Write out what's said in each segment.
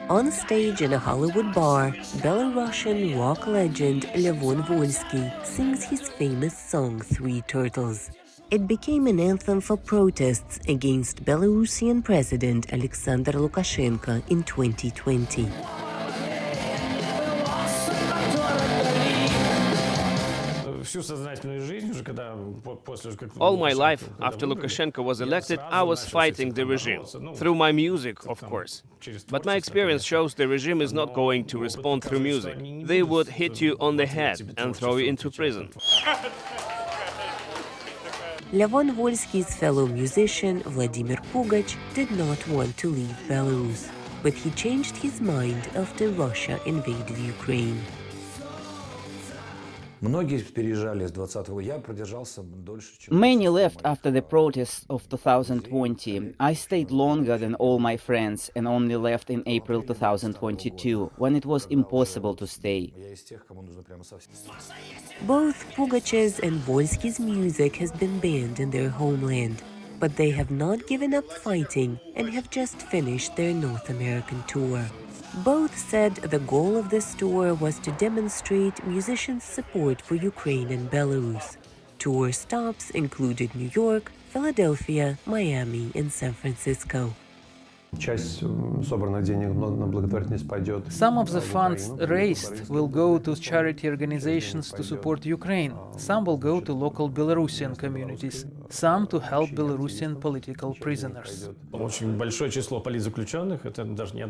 On stage in a Hollywood bar, Belarusian rock legend Levon Volsky sings his famous song Three Turtles. It became an anthem for protests against Belarusian President Alexander Lukashenko in 2020. All my life, after Lukashenko was elected, I was fighting the regime, through my music, of course. But my experience shows the regime is not going to respond through music. They would hit you on the head and throw you into prison. Levon Volsky's fellow musician Vladimir Pugach did not want to leave Belarus, but he changed his mind after Russia invaded Ukraine. Many left after the protests of 2020. I stayed longer than all my friends and only left in April 2022, when it was impossible to stay. Both Pugach's and Volsky's music has been banned in their homeland, but they have not given up fighting and have just finished their North American tour. Both said the goal of this tour was to demonstrate musicians' support for Ukraine and Belarus. Tour stops included New York, Philadelphia, Miami, and San Francisco. Some of the funds raised will go to charity organizations to support Ukraine. Some will go to local Belarusian communities. Some to help Belarusian political prisoners.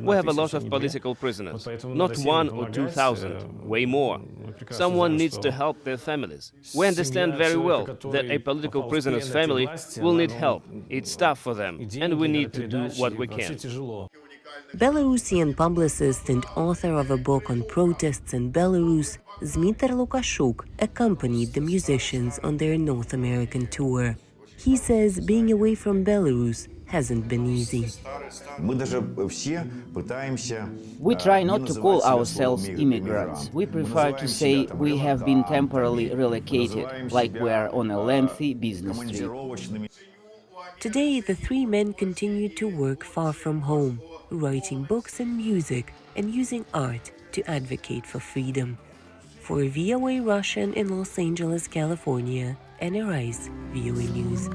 We have a lot of political prisoners, not 1 or 2,000, way more. Someone needs to help their families. We understand very well that a political prisoner's family will need help. It's tough for them, and we need to do what we can. Belarusian publicist and author of a book on protests in Belarus, Zmitar Lukashuk, accompanied the musicians on their North American tour. He says being away from Belarus hasn't been easy. We try not to call ourselves immigrants. We prefer to say we have been temporarily relocated, like we are on a lengthy business trip. Today, the three men continue to work far from home, writing books and music and using art to advocate for freedom. For VOA Russian in Los Angeles, California, Anna Rice, VOA News.